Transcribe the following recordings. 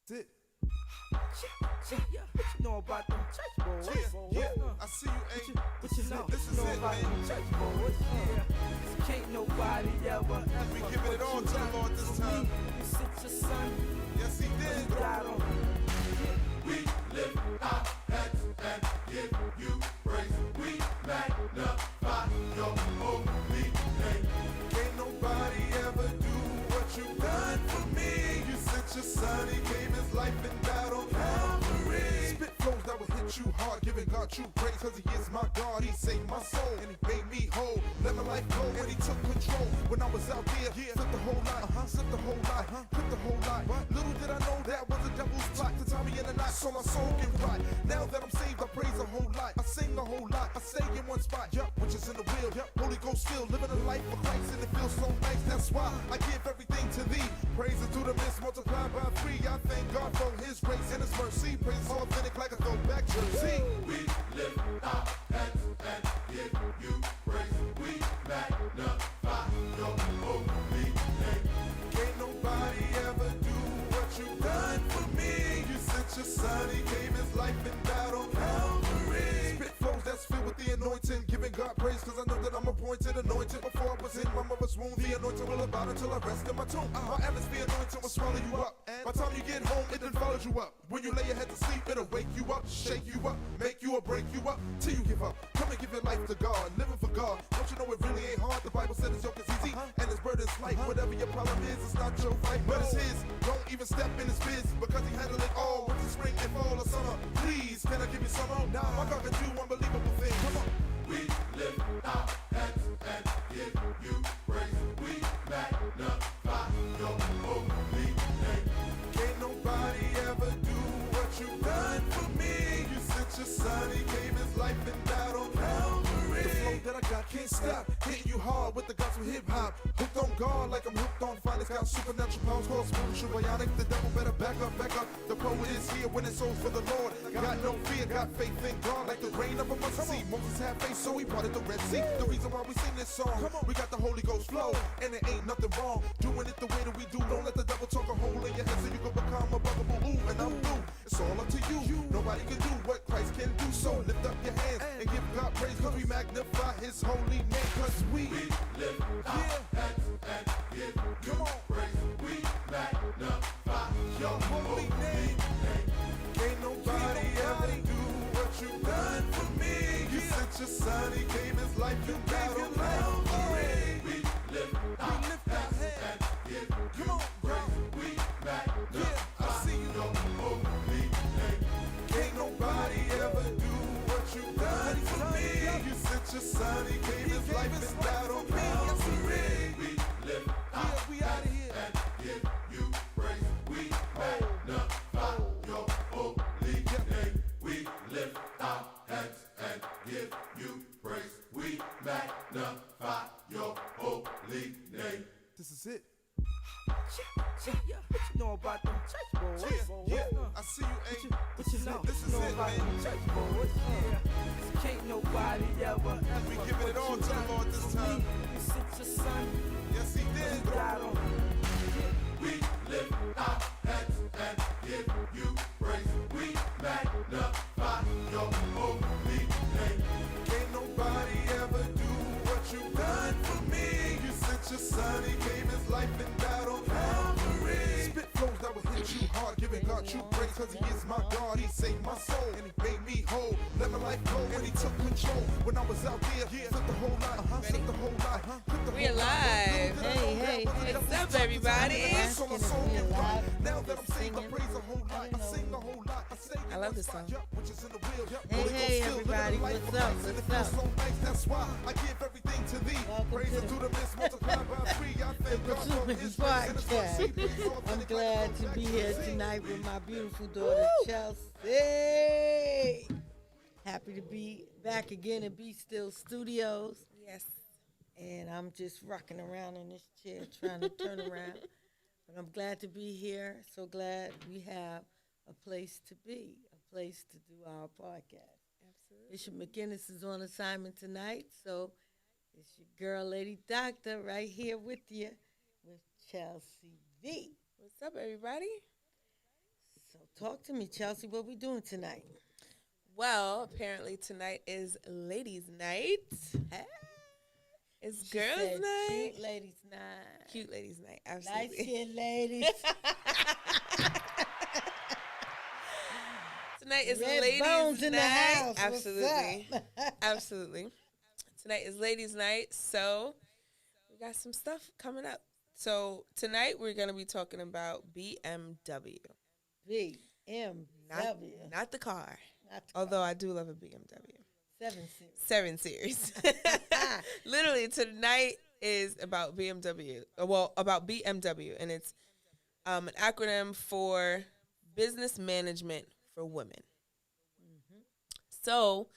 Sit. Yeah, what you know about them church boys? Yeah, I see you, What you know? This is it, about man. them church boys? Yeah, can't nobody ever. We giving it all to the Lord this time. You sent your son. Yes, he did. He died on. We lift our hands and give you praise. We magnify your holy name. Can't nobody ever do what you done for me. You sent your son, he gave his life and died on Calvary. Spit flows that will hit you hard, giving God true praise, cause he is my God. He saved my soul and he made me whole. Let my life go and he took control. When I was out there, flipped the whole lot, slipped the whole lot, flipped the whole lot. Little did I know that was the devil's plot to tie me in a knot so my soul can rot. Now that I'm saved, I praise a whole lot. I sing a whole lot. I stay in one spot, which is in the will. Holy Ghost filled, living a life for Christ and it feels so nice. That's why I give everything to thee. Praises to the midst, multiplied by 3. I thank God for his grace and his mercy. Praise authentic like a throwback jersey. We lift our hands and give you praise. We magnify your holy name. Can't nobody ever do what you done for me. You sent your son, he gave his life and died on Calvary. Spit flows that's filled with the anointing, giving God praise cause I know that I'm appointed, anointed. Before I was in my mother's womb, the anointing will abide until I rest in my tomb. My atmosphere anointing will swallow you up. By the time you get home, it done follows you up. When you lay your head to sleep, it'll wake you up, shake you up, make you or break you up, till you give up. Come and give your life to God, living for God. Don't you know it really ain't hard? The Bible said his yoke is easy and his burden's light. Whatever your problem is, it's not your fight, but it's his. Don't even step in his biz, because he handled it all. Winter, spring, and fall, or summer. Please, can I give you some more? Nah, my God can do unbelievable things. Come on. We lift our hands and give you praise. We magnify your holy name. Can't nobody ever do what you done for me. You sent your son, he gave his life and died on Calvary. The flow that I got can't stop, hitting you hard with the gospel hip hop. Hooked on God like I'm hooked on finest. Got supernatural powers called spiritual bionic. The devil better back up, back up. The poet is here winning souls for the Lord. Got no fear, got faith in God like the rain of a mustard seed. Moses had faith, so he parted the Red Sea. The reason why we sing this song, we got the Holy Ghost flow, and it ain't nothing wrong. Doing it the way that we do. Don't let the devil talk a hole in your head so you can become a bugaboo. Ooh, and I'm through. It's all up to you. Nobody can do what Christ can do. So lift up your hands and give God praise, cause we magnify his holy name. Cause we Lift our hands and give you praise. We magnify your holy name. Can't nobody ever do what you done for me. You sent your son, he gave his life, you died on Calvary. We lift our hands and give you praise. We magnify your holy name. Can't nobody ever do what you done for me. You sent your son, he gave his life and died on Calvary. We lift our hands and give you praise. We magnify your holy name. We lift our hands and give you praise. We magnify your holy name. This is it. Yeah, what you know about them church boys? I see you, What you know? This is know it, about man. them church boys? Yeah, can't nobody ever. We giving it all to the Lord this time. You sent your son. Yes, he did. He died on. We lift our hands and give you praise. We magnify your holy name. Can't nobody ever do what you done for me. You sent your son, he gave his life and died on Calvary. Spit flows that will hit you hard, giving God true praise, cause he is my God. He saved my soul and he made me whole. Let my life go and he took control. When I was out there, flipped the whole lot, flipped the whole lot, flipped the We whole lot. alive. Hey, What's up, everybody? So my soul get right. Now that I'm saved, I praise a whole lot. I sing a whole lot. I say I love this song. which is in the will. Hey, everybody, what's up? What's up? So nice, that's why I give everything to thee. Welcome Praise to it to the midst, multiplied by 3. I thank God for Pursuing his grace and his mercy. Podcast. Praise I'm authentic glad like to a be throwback here jersey. tonight with my beautiful daughter, Chelsea. Happy to be back again at Be Still Studios. Yes. And I'm just rocking around in this chair trying to turn around. But I'm glad to be here. So glad we have a place to be, a place to do our podcast. Absolutely. Bishop McGinnis is on assignment tonight, so it's your girl, Lady Doctor, right here with you with Chelsea V. What's up, everybody? So talk to me, Chelsea. What we doing tonight? Well, apparently tonight is ladies' night. Hey, It's she girls' said night. cute ladies night. Cute ladies' night. Light Absolutely. skinned ladies. Tonight is Red ladies' bones in night. the house. What's Absolutely. up? Absolutely. Tonight is ladies' night, so we got some stuff coming up. So tonight we're going to be talking about BMW. BMW. Not the car. Not the Although I do love a BMW. 7 Series. 7 Series. Literally, tonight is about BMW. Well, about BMW, and it's an acronym for Business Management for Women. So,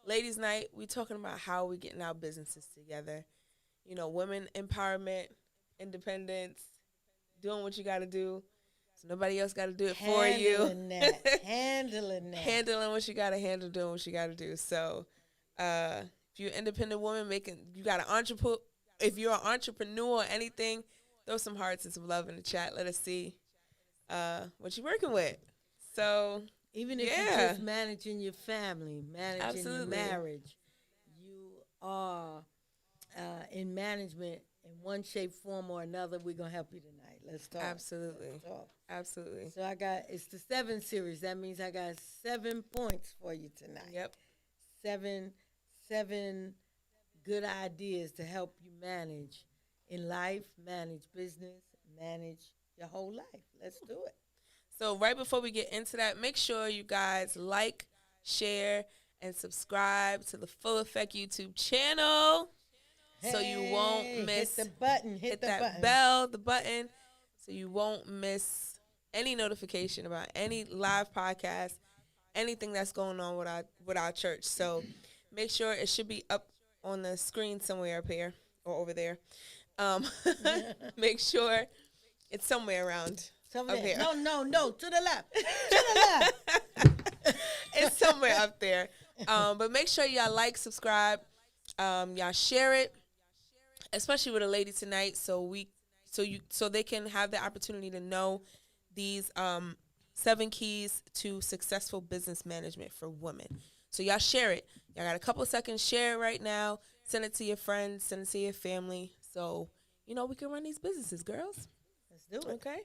ladies' night, we talking about how we getting our businesses together. You know, women empowerment, independence, doing what you got to do. So nobody else got to do it for you. Handling that. Handling that. Handling what you got to handle, doing what you got to do. So, if you're an independent woman, you got an entrepreneur. If you're an entrepreneur or anything, throw some hearts and some love in the chat. Let us see what you're working with. So, Even if you're just managing your family, managing Absolutely. your marriage, you are in management in one shape, form, or another. We're going to help you tonight. Let's talk. Absolutely. Let's talk. Absolutely. So it's the 7 Series. That means I got 7 points for you tonight. Yep. Seven good ideas to help you manage in life, manage business, manage your whole life. Let's do it. So right before we get into that, make sure you guys like, share, and subscribe to the Full Effect YouTube channel so you won't miss. Hit the button. Hit the that button. bell, the button, so you won't miss any notification about any live podcast, anything that's going on with our church. So make sure it should be up on the screen somewhere up here or over there. Make sure it's somewhere around up here. No. To the left. To the left. It's somewhere up there. But make sure y'all like, subscribe, y'all share it, especially with a lady tonight, so they can have the opportunity to know these 7 keys to successful business management for women. So y'all share it. Y'all got a couple seconds. Share it right now. Send it to your friends. Send it to your family. So we can run these businesses, girls. Let's do it. Okay.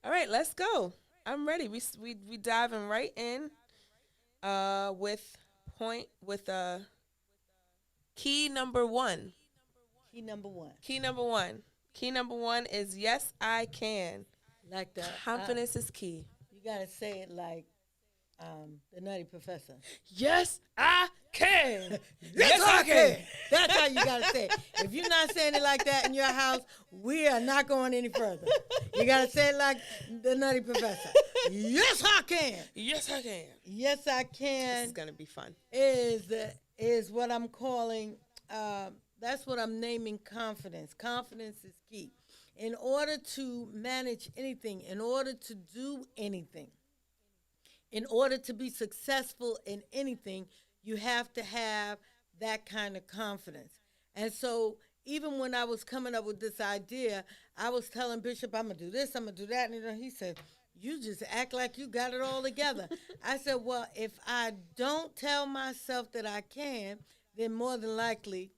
All right, let's go. I'm ready. We diving right in with key number 1. Key number 1. Key number 1. Key number 1 is yes, I can. Like that. Confidence is key. You got to say it like the Nutty Professor. Yes, I can. Yes, I can. That's how you got to say it. If you're not saying it like that in your house, we are not going any further. You got to say it like the Nutty Professor. Yes, I can. Yes, I can. Yes, I can. This is going to be fun. Is what I'm calling, that's what I'm naming confidence. Confidence is key. In order to manage anything, in order to do anything, in order to be successful in anything, you have to have that kind of confidence. And so even when I was coming up with this idea, I was telling Bishop, I'm going to do this, I'm going to do that. And he said, you just act like you got it all together. I said, well, if I don't tell myself that I can, then more than likely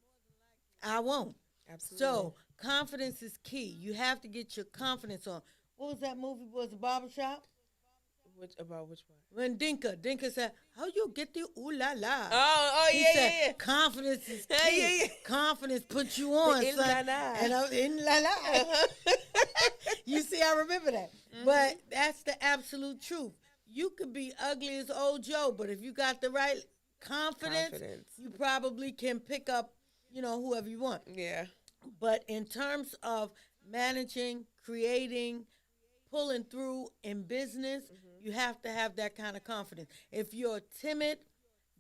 I won't. Absolutely. So confidence is key. You have to get your confidence on. What was that movie? Was it Barbershop? Which one? When Dinka said, how you get the ooh la la? He said, confidence is key. Yeah. Confidence puts you on, The son. in-la-la. And I was in-la-la. You see, I remember that. Mm-hmm. But that's the absolute truth. You could be ugly as old Joe, but if you got the right confidence. You probably can pick up, whoever you want. Yeah. But in terms of managing, creating, pulling through in business, you have to have that kind of confidence. If you're timid,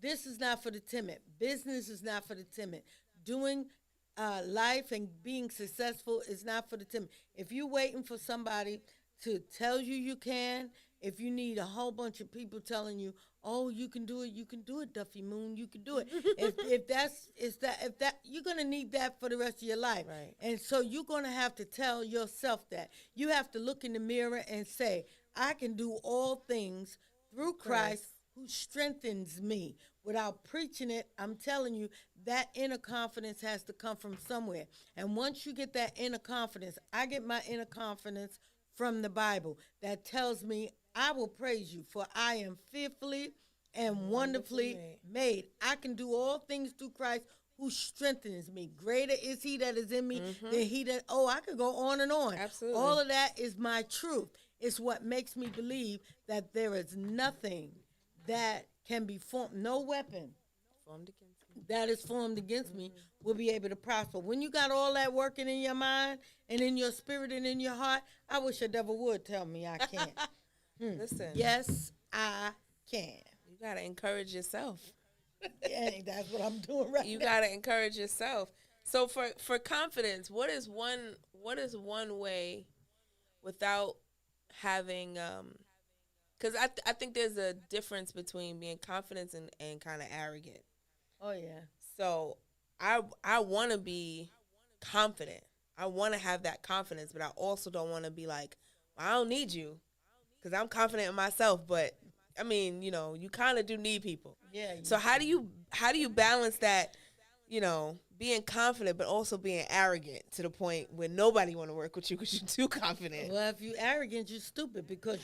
this is not for the timid. Business is not for the timid. Doing life and being successful is not for the timid. If you're waiting for somebody to tell you can, if you need a whole bunch of people telling you, oh, you can do it, Duffy Moon, you can do it. if that you're gonna need that for the rest of your life. Right. And so you're gonna have to tell yourself that. You have to look in the mirror and say, I can do all things through Christ who strengthens me. Without preaching it, I'm telling you, that inner confidence has to come from somewhere. And once you get that inner confidence, I get my inner confidence from the Bible that tells me, I will praise you, for I am fearfully and wonderfully made. I can do all things through Christ who strengthens me. Greater is he that is in me than he that, I could go on and on. Absolutely. All of that is my truth. It's what makes me believe that there is nothing that can be formed, no weapon Formed against me. that is formed against me will be able to prosper. When you got all that working in your mind and in your spirit and in your heart, I wish a devil would tell me I can't. Listen. Yes, I can. You got to encourage yourself. Yeah, that's what I'm doing right You now. got to encourage yourself. So for confidence, what is one way without having because I think there's a difference between being confident and kind of arrogant. Oh, yeah. So I want to be confident. I want to have that confidence, but I also don't want to be like, well, I don't need you because I'm confident in myself. But I mean, you kind of do need people. Yeah. So how do you balance that? Being confident, but also being arrogant to the point where nobody want to work with you because you're too confident. Well, if you arrogant, you're stupid because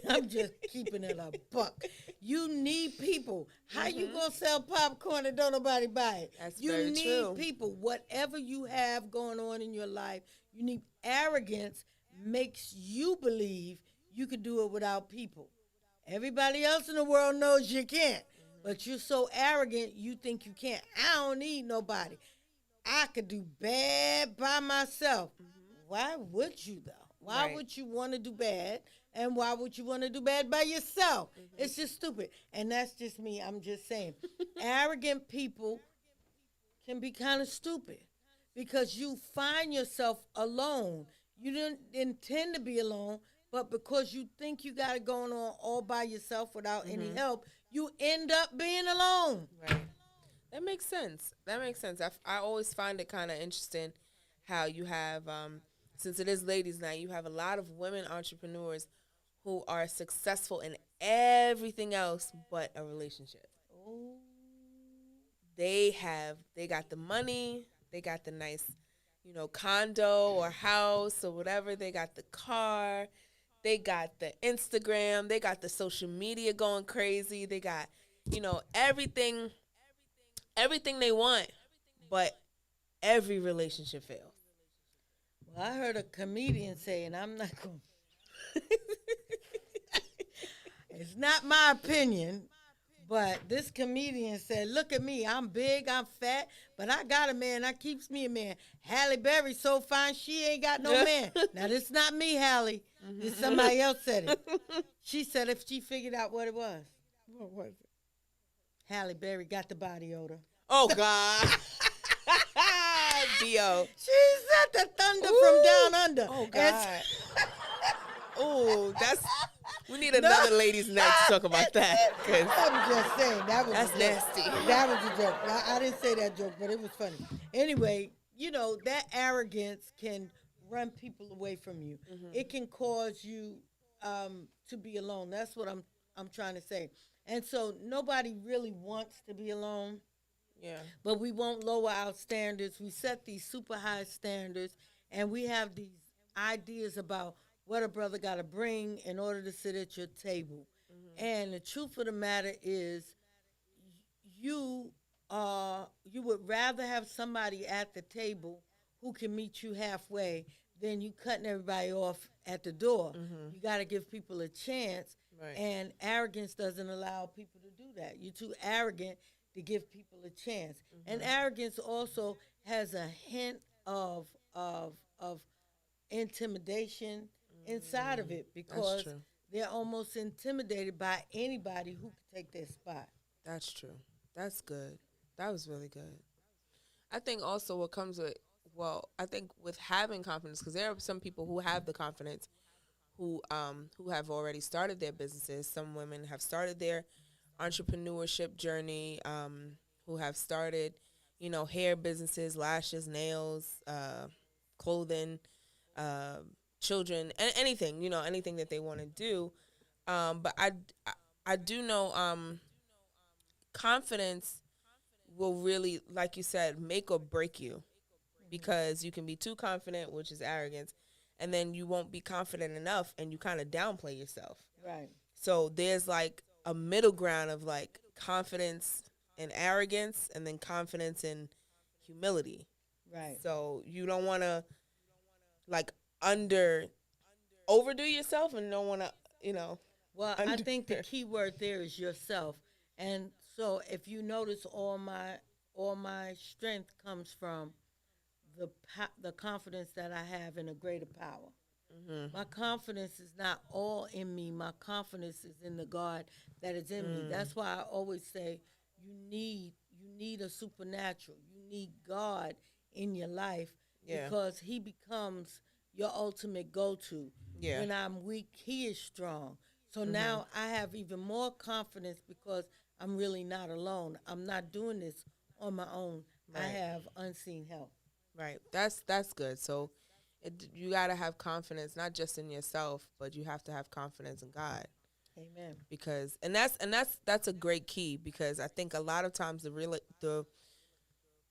I'm just keeping it a buck. You need people. How you gonna sell popcorn and don't nobody buy it? That's you very need true. people. Whatever you have going on in your life, you need arrogance makes you believe you can do it without people. Everybody else in the world knows you can't. But you're so arrogant, you think you can't. I don't need nobody. I could do bad by myself. Why would you, though? Why would you want to do bad? And why would you want to do bad by yourself? It's just stupid. And that's just me. I'm just saying. Arrogant people can be kind of stupid because you find yourself alone. You didn't intend to be alone, but because you think you got it going on all by yourself without any help, you end up being alone. Right. That makes sense. I always find it kind of interesting how you have, since it is ladies' night, you have a lot of women entrepreneurs who are successful in everything else but a relationship. Oh. They got the money, they got the nice, condo or house or whatever. They got the car. They got the Instagram. They got the social media going crazy. They got, everything they want, but every relationship fails. Well, I heard a comedian say, and I'm not going to. It's not my opinion, but this comedian said, look at me. I'm big, I'm fat, but I got a man that keeps me a man. Halle Berry so fine, she ain't got no man. Now, this is not me, Halle. This somebody else said it. She said if she figured out what it was. What was it? Halle Berry got the body odor. Oh, God. B.O. She said the thunder from down under. Oh, God. Oh, we need another ladies' night to talk about that. I'm just saying. That's a joke. nasty. That was a joke. I didn't say that joke, but it was funny. Anyway, that arrogance can run people away from you. It can cause you to be alone. That's what I'm trying to say. And so nobody really wants to be alone. Yeah. But we won't lower our standards. We set these super high standards, and we have these ideas about what a brother got to bring in order to sit at your table. And the truth of the matter is, you would rather have somebody at the table who can meet you halfway than you cutting everybody off at the door. You got to give people a chance, and arrogance doesn't allow people to do that. You're too arrogant to give people a chance. And arrogance also has a hint of intimidation inside of it because they're almost intimidated by anybody who can take their spot. That's true. That's good. That was really good. I think also what comes with, I think with having confidence, because there are some people who have the confidence who have already started their businesses. Some women have started their entrepreneurship journey, who have started, hair businesses, lashes, nails, clothing, children, and anything, anything that they want to do. But I do know confidence will really, like you said, make or break you, because you can be too confident, which is arrogance, and then you won't be confident enough and you kind of downplay yourself. Right. So there's like a middle ground of like confidence and arrogance, and then confidence and humility. Right. So you don't want to like overdo yourself, and don't want to, Well, I think the key word there is yourself. And so if you notice, all my strength comes from the confidence that I have in a greater power. My confidence is not all in me. My confidence is in the God that is in me. That's why I always say you need a supernatural. You need God in your life, because he becomes your ultimate go-to. Yeah. When I'm weak, he is strong. So now I have even more confidence, because I'm really not alone. I'm not doing this on my own. I Right. have unseen help. Right. That's good. So you got to have confidence not just in yourself, but you have to have confidence in God, Amen. because that's a great key, because I think a lot of times the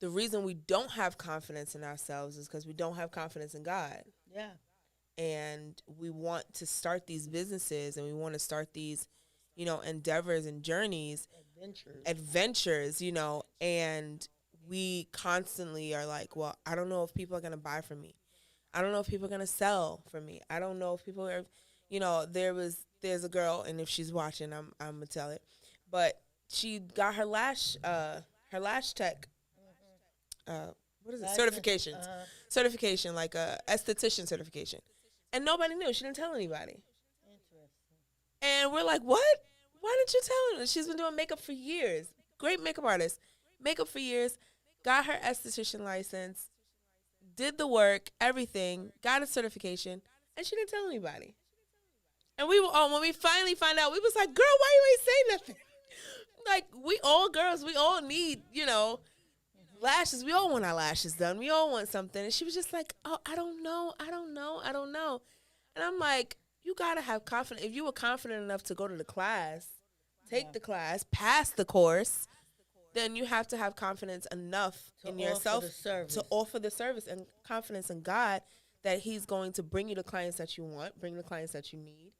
reason we don't have confidence in ourselves is because we don't have confidence in God. Yeah. And we want to start these businesses, and we want to start these, endeavors and journeys, adventures, and we constantly are like, well, I don't know if people are going to buy from me. I don't know if people are going to sell from me. I don't know if people are, there's a girl, and if she's watching, I'm going to tell it, but she got her lash tech, what is it? Certification, like a esthetician certification. And nobody knew. She didn't tell anybody. Interesting. And we're like, what? Why didn't you tell her? She's been doing makeup for years. Great makeup artist. Makeup for years. Got her esthetician license. Did the work, everything. Got a certification. And she didn't tell anybody. And we were when we finally found out, we was like, girl, why you ain't say nothing? Like, we all girls, we all need, lashes. We all want our lashes done. We all want something. And she was just like, oh, I don't know. And I'm like, you got to have confidence. If you were confident enough to go to the class, take the class, pass the course, then you have to have confidence enough in yourself to offer the service, and confidence in God that he's going to bring you the clients that you want, bring the clients that you need,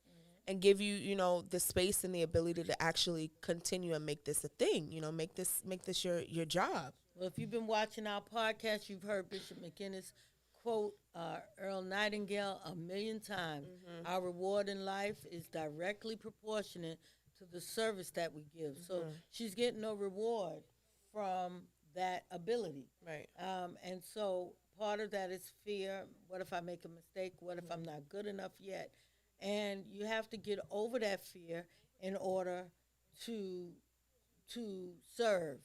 and give you, the space and the ability to actually continue and make this a thing, make this your job. Well, if you've been watching our podcast, you've heard Bishop McInnes quote Earl Nightingale a million times. Our reward in life is directly proportionate to the service that we give. So she's getting no reward from that ability. Right. And so part of that is fear. What if I make a mistake? What if I'm not good enough yet? And you have to get over that fear in order to serve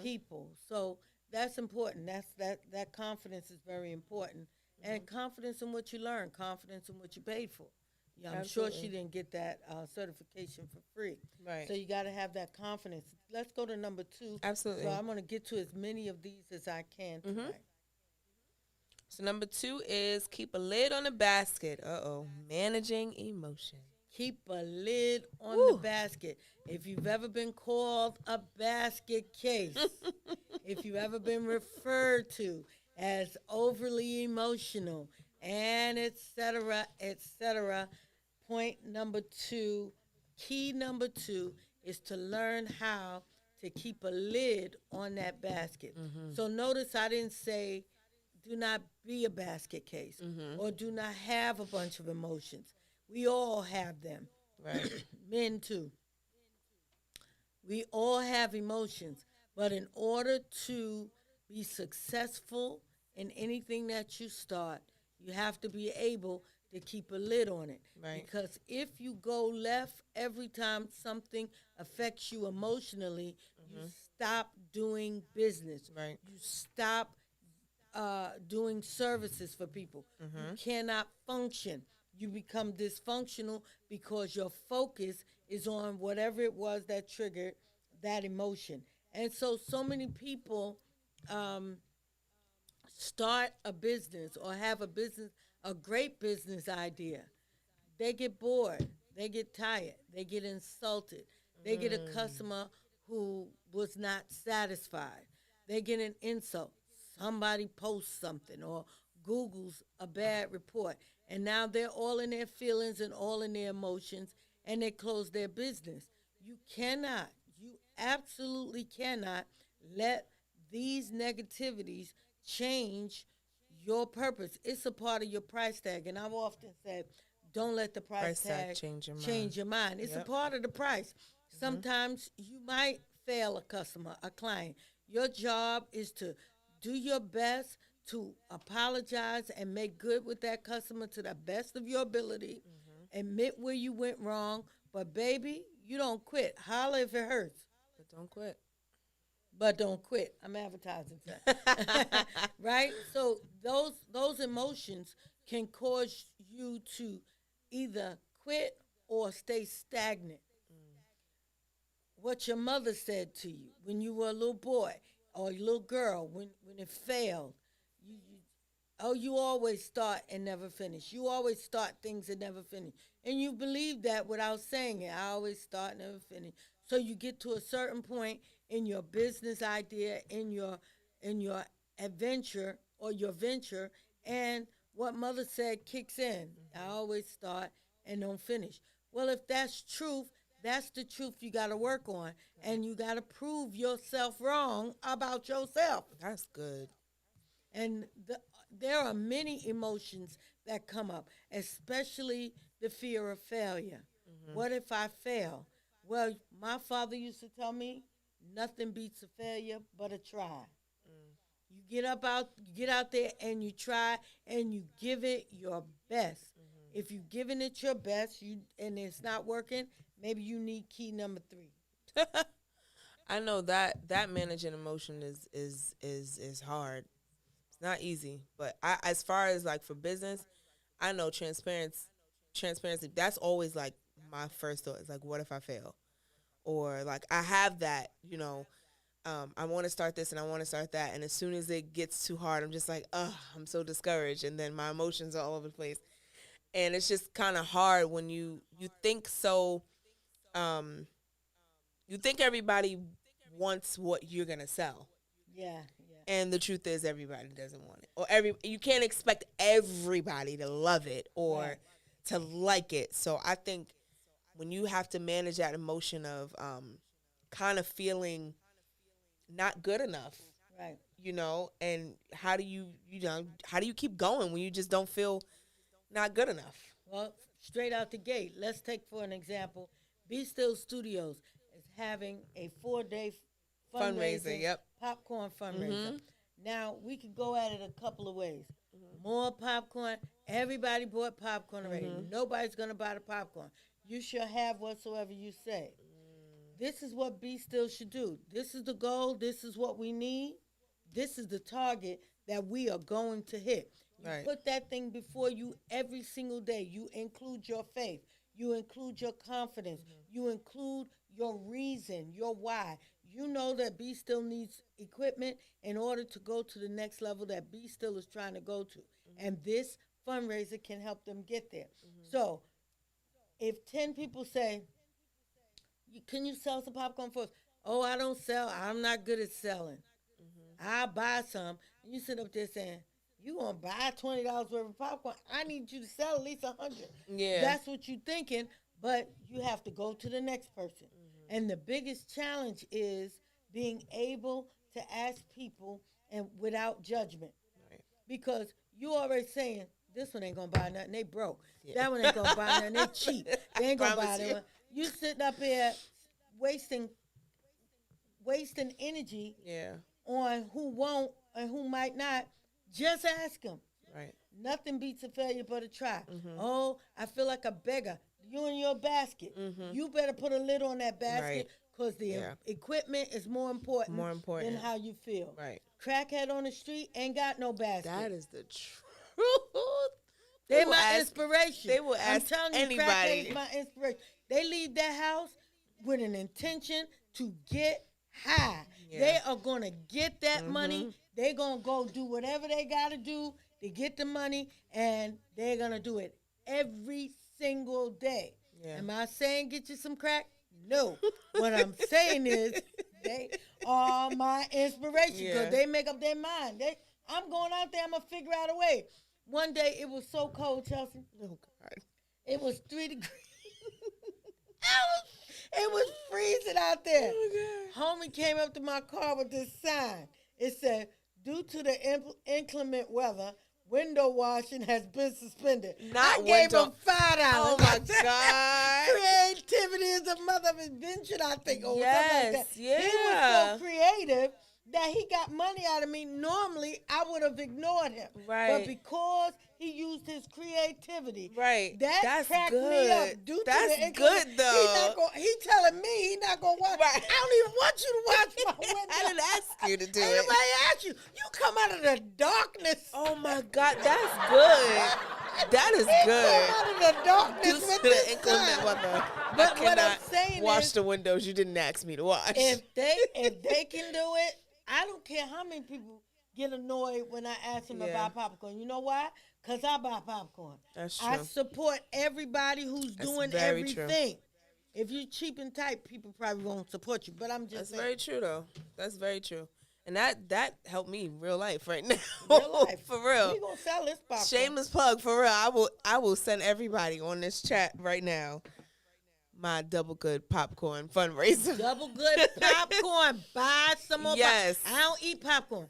people. So that's important. That confidence is very important. And confidence in what you learn, confidence in what you paid for. Yeah, I'm sure she didn't get that certification for free. Right. So you got to have that confidence. Let's go to number 2. Absolutely. So I'm going to get to as many of these as I can tonight. So number 2 is keep a lid on the basket. Managing emotion. Keep a lid on the basket. If you've ever been called a basket case, if you've ever been referred to as overly emotional, and et cetera, point number 2, key number 2 is to learn how to keep a lid on that basket. So notice I didn't say do not be a basket case or do not have a bunch of emotions. We all have them. Right. Men too. We all have emotions, but in order to be successful in anything that you start, you have to be able to keep a lid on it. Right. Because if you go left every time something affects you emotionally, you stop doing business. Right. You stop doing services for people. You cannot function. You become dysfunctional because your focus is on whatever it was that triggered that emotion. And so many people start a business or have a business a great business idea, they get bored, they get tired, they get insulted, they get a customer who was not satisfied, they get an insult. Somebody posts something or Google's a bad report, and now they're all in their feelings and all in their emotions, and they close their business. You absolutely cannot let these negativities change your purpose. It's a part of your price tag. And I've often said, don't let the price tag change your mind. It's a part of the price. Sometimes you might fail a customer, a client. Your job is to do your best to apologize and make good with that customer to the best of your ability. Admit where you went wrong. But, baby, you don't quit. Holler if it hurts. But don't quit. But don't quit. I'm advertising that. Right? So those emotions can cause you to either quit or stay stagnant. What your mother said to you when you were a little boy or a little girl, when it failed, you always start and never finish. You always start things and never finish. And you believe that without saying it. I always start, never finish. So you get to a certain point in your business idea, in your adventure or your venture, and what mother said kicks in. I always start and don't finish. Well, if that's truth, that's the truth you got to work on, and you got to prove yourself wrong about yourself. That's good. And there are many emotions that come up, especially the fear of failure. What if I fail? Well, my father used to tell me, nothing beats a failure but a try. You get out there and you try and you give it your best. If you're giving it your best, and it's not working, maybe you need key number 3. I know that managing emotion is hard. It's not easy. But as far as like for business, I know transparency. That's always like my first thought. It's like, what if I fail? Or like I have that, I want to start this and I want to start that, and as soon as it gets too hard, I'm just like, I'm so discouraged, and then my emotions are all over the place. And it's just kind of hard when you think so. You think everybody wants what you're gonna sell. Yeah. And the truth is, everybody doesn't want it, or you can't expect everybody to love it or to like it. So I think when you have to manage that emotion of kind of feeling not good enough, right? And how do you keep going when you just don't feel not good enough? Well, straight out the gate, let's take for an example, Be Still Studios is having a 4-day fundraiser, popcorn fundraiser. Now, we could go at it a couple of ways. More popcorn. Everybody bought popcorn already. Nobody's going to buy the popcorn. You shall have whatsoever you say. This is what Be Still should do. This is the goal. This is what we need. This is the target that we are going to hit. You put that thing before you every single day. You include your faith. You include your confidence. You include your reason, your why. You know that Be Still needs equipment in order to go to the next level that Be Still is trying to go to. And this fundraiser can help them get there. So if 10 people say, can you sell some popcorn for us? Oh, I don't sell. I'm not good at selling. I'll buy some. And you sit up there saying, you going to buy $20 worth of popcorn? I need you to sell at least 100. Yeah. That's what you're thinking, but you have to go to the next person. And the biggest challenge is being able to ask people and without judgment. Because you already saying, this one ain't going to buy nothing. They broke. That one ain't going to buy nothing. They cheap. They ain't going to buy that one. You sitting up here wasting energy on who won't and who might not. Just ask them. Right. Nothing beats a failure but a try. Oh, I feel like a beggar. You in your basket. You better put a lid on that basket because the equipment is more important than how you feel. Right. Crackhead on the street ain't got no basket. That is the truth. They're my inspiration. They will ask anybody. Crackhead is my inspiration. They leave that house with an intention to get high. They are going to get that money They're going to go do whatever they got to do to get the money, and they're going to do it every single day. Yeah. Am I saying get you some crack? No. What I'm saying is they are my inspiration because Yeah. they make up their mind. I'm going out there. I'm going to figure out a way. One day, it was so cold, Chelsea. Oh, God. It was 3 degrees. It was freezing out there. Oh, Homie came up to my car with this sign. It said, due to the inclement weather, window washing has been suspended. Not I gave window- him $5. Oh, my God. Creativity is a mother of invention, I think. Or something like that. Yes, yeah. He was so creative that he got money out of me. Normally, I would have ignored him. Right. But because he used his creativity, Right. that cracked me up. Due to That's the inclement- good, though. He telling me he not going to watch. Right. I don't even want you to watch my window. I didn't ask you to do Ain't it. nobody asked you. You come out of the darkness. Oh, my God. That's good. That is He good. come out of the darkness Due with to this the inclement sign. weather, But I what I'm cannot saying wash is, the windows you didn't ask me to wash. if they can do it, I don't care how many people get annoyed when I ask them to Yeah. buy popcorn. You know why? Because I buy popcorn. That's I true. support everybody who's That's doing very true. everything. If you cheap and tight, people probably won't support you. But I'm just That's saying. very true, though. That's very true. And that helped me in real life right now. Real life. For real. We gonna sell this popcorn. Shameless plug, for real. I will send everybody on this chat right now my double good popcorn fundraiser. Double good popcorn. Buy some more. Yes. I don't eat popcorn.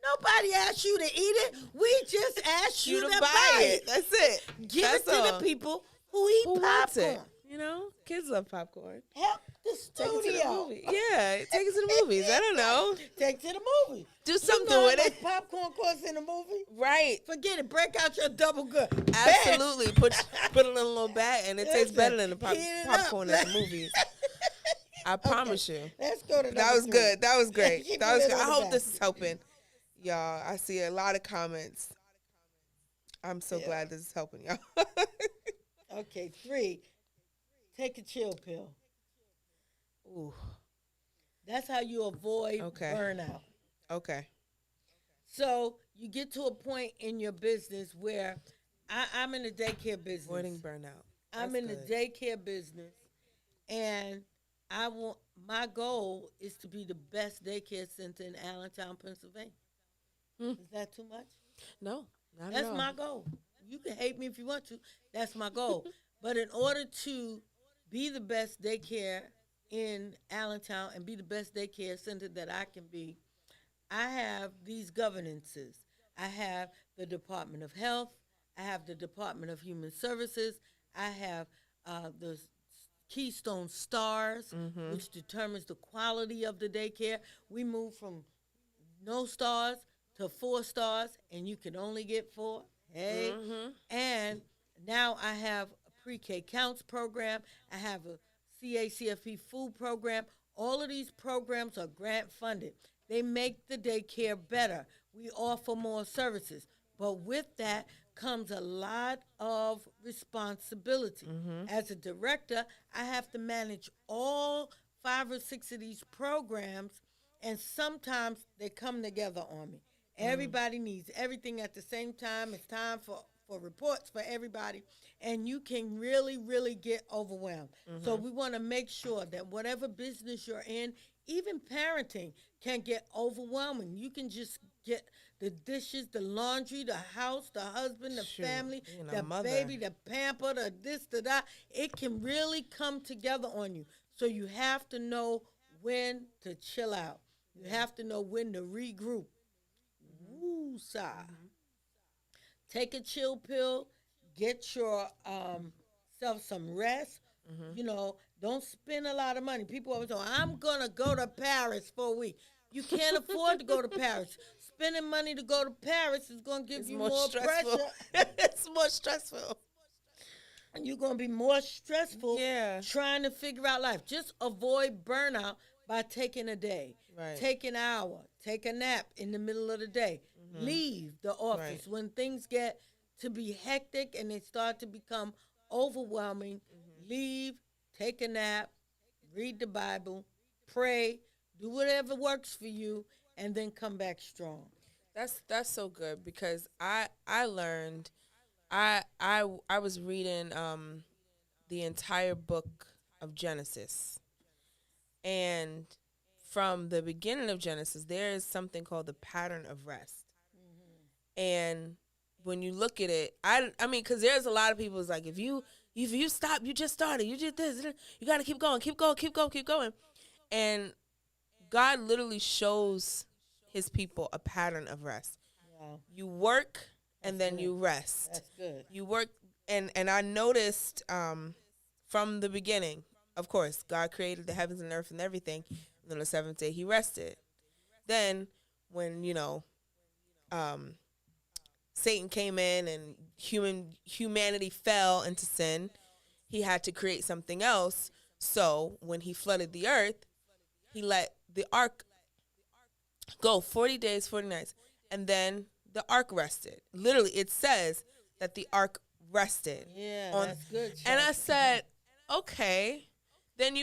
Nobody asked you to eat it. We just asked you, You to to buy it. That's it. Give That's it to all. the people who eat Who wants popcorn. it? You know, kids love popcorn. Help the Take it to the studio. movie. Yeah, take it to the movies. I don't know. Take it to the movie. Do You something know with how it. much popcorn costs in the movie? Right. Forget it. Break out your double good. Absolutely. Put it in a little bag, and it tastes Listen, better than the heat it popcorn up. at the movies. I promise you. Let's go to That number was 3. good. That was great. Keep That was it good. on I the hope back. this is helping. Y'all, I see a lot of comments. I'm so Yeah. glad this is helping y'all. Okay, 3. Take a chill pill. Ooh, That's how you avoid Okay. burnout. okay. So you get to a point in your business where I'm in the daycare business. Avoiding burnout. I'm That's in good. the daycare business, and my goal is to be the best daycare center in Allentown, Pennsylvania. Hmm. Is that too much? No, not at That's all. my goal. You can hate me if you want to. That's my goal. But in order to be the best daycare in Allentown and be the best daycare center that I can be, I have these governances. I have the Department of Health. I have the Department of Human Services. I have the Keystone Stars, which determines the quality of the daycare. We move from no stars to 4 stars, and you can only get 4. Hey. And now I have a pre-K counts program. I have a CACFP food program. All of these programs are grant funded. They make the daycare better. We offer more services. But with that comes a lot of responsibility. As a director, I have to manage all 5 or 6 of these programs, and sometimes they come together on me. Everybody needs everything at the same time. It's time for reports for everybody, and you can really, really get overwhelmed. So we want to make sure that whatever business you're in, even parenting can get overwhelming. You can just get the dishes, the laundry, the house, the husband, the Shoot, family, being a the mother. baby, the pamper, the this, the that. It can really come together on you. So you have to know when to chill out. You have to know when to regroup. Woo-sa. Take a chill pill. Get your self some rest. You know, don't spend a lot of money. People always say, I'm going to go to Paris for a week. You can't afford to go to Paris. Spending money to go to Paris is going to give It's you more more stressful. pressure. It's more stressful. And you're going to be more stressful Yeah. trying to figure out life. Just avoid burnout by taking a day. Right. Take an hour. Take a nap in the middle of the day. Leave the office. Right. When things get to be hectic and they start to become overwhelming, leave, take a nap, read the Bible, pray, do whatever works for you, and then come back strong. That's so good because I learned I was reading the entire book of Genesis, and from the beginning of Genesis there is something called the pattern of rest. And when you look at it, I mean, because there's a lot of people who's like, if you stop, you just started, you did this, you got to keep going, keep going, keep going, keep going. And God literally shows his people a pattern of rest. Wow. You work and That's then good. you rest. That's good. You work, and I noticed from the beginning, of course, God created the heavens and earth and everything. And on the seventh day, he rested. Then when, Satan came in and humanity fell into sin, he had to create something else. So when he flooded the earth, he let the ark go 40 days, 40 nights, and then the ark rested. Literally, it says that the ark rested. Yeah, on- that's good. And I Chuck. said, okay. Then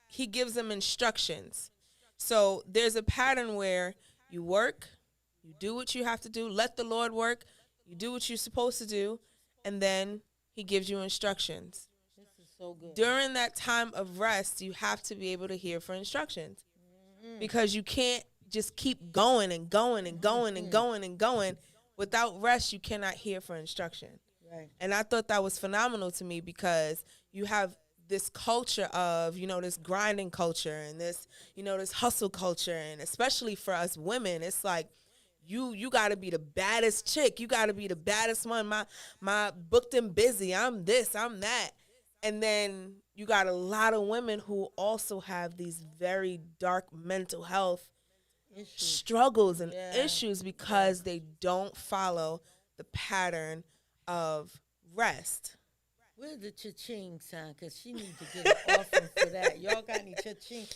he gives them instructions. So there's a pattern where you work, you do what you have to do, let the Lord work, you do what you're supposed to do, and then he gives you instructions. This is so good. During that time of rest, you have to be able to hear for instructions, because you can't just keep going and going and going and going and going. Without rest, you cannot hear for instruction. Right. And I thought that was phenomenal to me, because you have this culture of, this grinding culture and this, this hustle culture. And especially for us women, it's like, you got to be the baddest chick. You got to be the baddest one. My booked and busy. I'm this, I'm that. And then you got a lot of women who also have these very dark mental health Issues. struggles and Yeah. issues because they don't follow the pattern of rest. Where's the cha-ching sign? Because she needs to get an offering for that. Y'all got any cha-ching?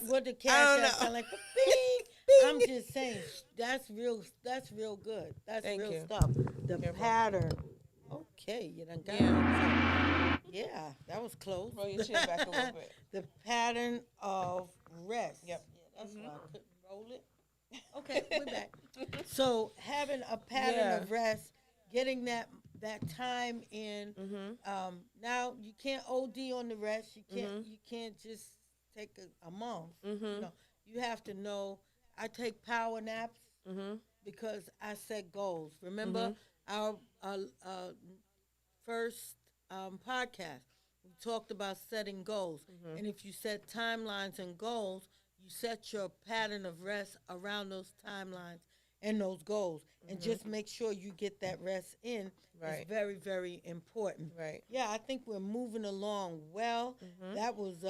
What the I cash don't app know. sound like? Bing. I'm just saying, that's real good. That's Thank real you. stuff. The Careful. pattern. Okay, you done got Yeah. it. Yeah, that was close. Roll your chin back a little bit. The pattern of rest. Yep. Yeah, that's why I couldn't roll it. Okay, we're back. So having a pattern Yeah. of rest, getting that time in. Now you can't OD on the rest. You can't just take a month. You have to know. I take power naps because I set goals. Remember our first podcast, we talked about setting goals. And if you set timelines and goals, you set your pattern of rest around those timelines and those goals. And just make sure you get that rest in. Right. It's very, very important. Right. Yeah, I think we're moving along well. That was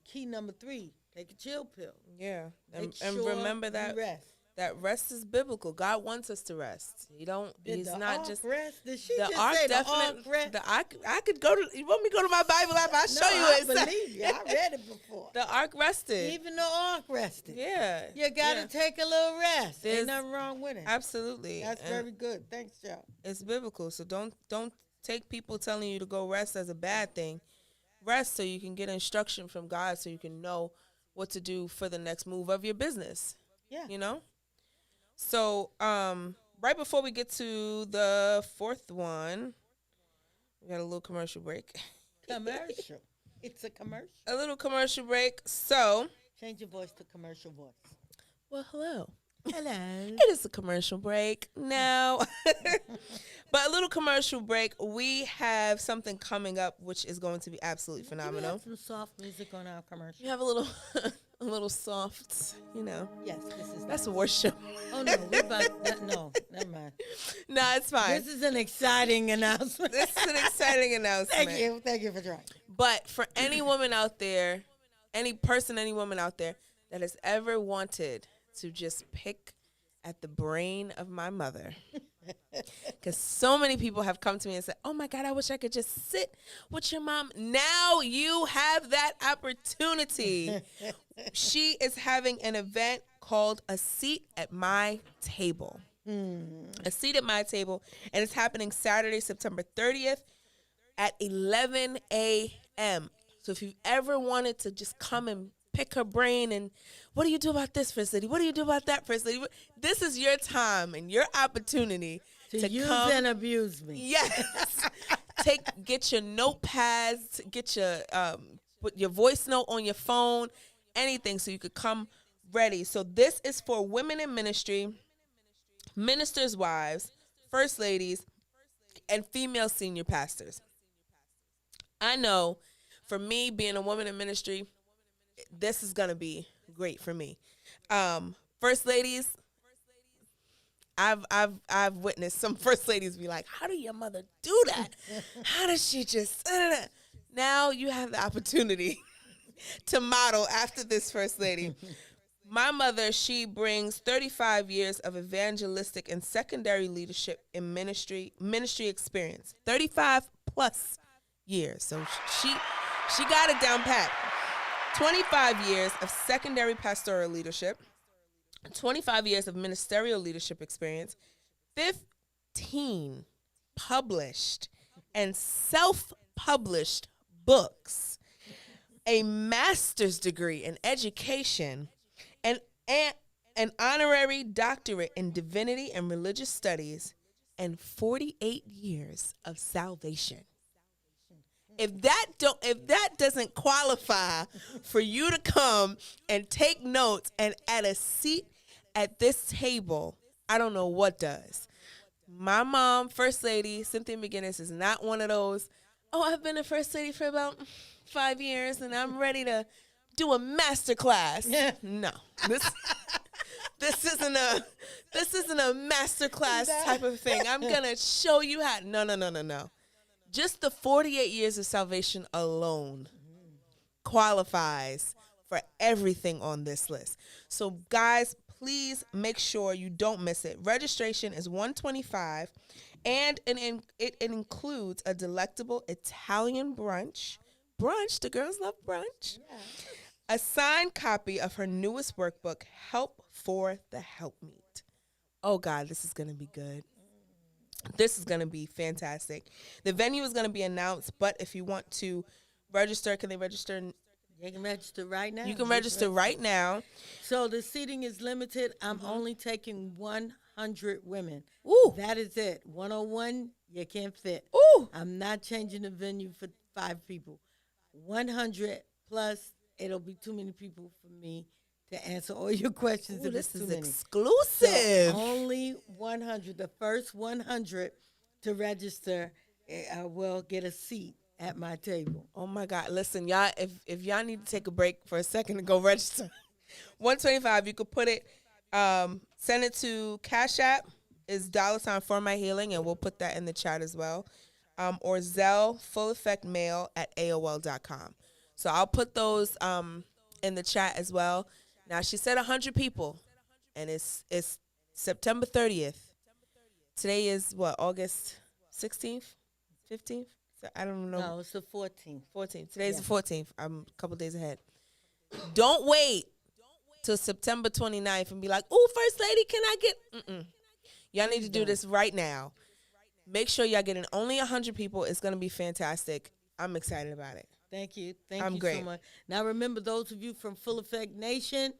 key number 3. Take a chill pill. Yeah. And Make sure remember you that rest. that rest is biblical. God wants us to rest. He's The not ark just rest. Did she the just ark say definitely. the ark rest? I could go to. You want me to go to my Bible app? I'll show you I it. believe you. I read it before. The ark rested. Even the ark rested. Yeah. You got to yeah. take a little rest. There's- Ain't nothing wrong with it. Absolutely. That's And very good. Thanks, Joe. it's biblical. So don't take people telling you to go rest as a bad thing. Rest so you can get instruction from God, so you can know what to do for the next move of your business. Yeah. So right before we get to the fourth one, we got a little commercial break. Commercial. It's a commercial. A little commercial break. So, Change your voice to commercial voice. well, hello. Hello. It is a commercial break now. But a little commercial break. We have something coming up which is going to be absolutely Do we phenomenal. have some soft music on our commercial? You have a little a little soft, Yes, this is. That's worship. Oh no, we're about. No, never mind. No, it's fine. This is an exciting announcement. This is an exciting announcement. Thank you for trying. But for any woman out there, any woman out there that has ever wanted to just pick at the brain of my mother, because so many people have come to me and said, oh my God, I wish I could just sit with your mom. Now you have that opportunity. She is having an event called A Seat at My Table. A Seat at My Table. And it's happening Saturday, September 30th at 11 a.m. So if you've ever wanted to just come and pick her brain and what do you do about this, First Lady? What do you do about that, First Lady? This is your time and your opportunity to use come and abuse me. Yes. Get your notepads, get your put your voice note on your phone, anything so you could come ready. So this is for women in ministry, ministers' wives, first ladies, and female senior pastors. I know for me being a woman in ministry, this is gonna be great for me. First ladies, I've witnessed some first ladies be like, how do your mother do that? How does she just Now you have the opportunity to model after this first lady. My mother, she brings 35 years of evangelistic and secondary leadership in ministry experience. 35 plus years. So she got it down pat. 25 years of secondary pastoral leadership, 25 years of ministerial leadership experience, 15 published and self-published books, a master's degree in education, and an honorary doctorate in divinity and religious studies, and 48 years of salvation. If that doesn't qualify for you to come and take notes and at a seat at this table, I don't know what does. My mom, First Lady, Cynthia McGinnis, is not one of those, oh, I've been a First Lady for about 5 years and I'm ready to do a master class. Yeah. No. This isn't a master class type of thing. I'm going to show you how. No. Just the 48 years of salvation alone qualifies for everything on this list. So, guys, please make sure you don't miss it. Registration is $125, and it includes a delectable Italian brunch. Brunch, the girls love brunch. Yeah. A signed copy of her newest workbook, Help for the Helpmeet. Oh, God, this is going to be good. This is going to be fantastic. The venue is going to be announced, but if you want to register, can they register? They can register right now. You can register right now. So the seating is limited. I'm only taking 100 women. Ooh. That is it. 101, you can't fit. Ooh. I'm not changing the venue for 5 people. 100 plus, it'll be too many people for me to answer all your questions. Ooh, this is many. Exclusive. So only 100. The first 100 to register will get a seat at my table. Oh my God! Listen, y'all. If y'all need to take a break for a second to go register, $125. You could put it. Send it to Cash App. Is $ for my healing, and we'll put that in the chat as well. Or Zelle fulleffectmail@aol.com. So I'll put those in the chat as well. Now, she said 100 people, and it's September 30th. Today is, what, August 16th, 15th? So I don't know. No, it's the 14th. 14th. Today's the 14th. I'm a couple days ahead. Don't wait till September 29th and be like, oh, First Lady, can I get... Y'all need to do this right now. Make sure y'all getting only 100 people. It's going to be fantastic. I'm excited about it. Thank you. Thank you so much. Now, remember, those of you from Full Effect Nation,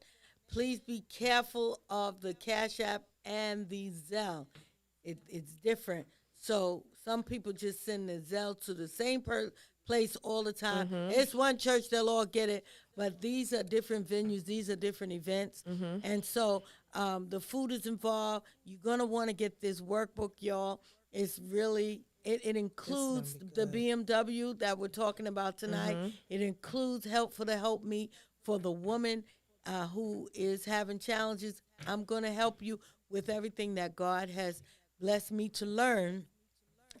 please be careful of the Cash App and the Zelle. It's different. So some people just send the Zelle to the same place all the time. It's one church, they'll all get it. But these are different venues. These are different events. And so the food is involved. You're going to want to get this workbook, y'all. It's really... It includes the BMW that we're talking about tonight. It includes Help for the Helpmeet for the woman who is having challenges. I'm going to help you with everything that God has blessed me to learn.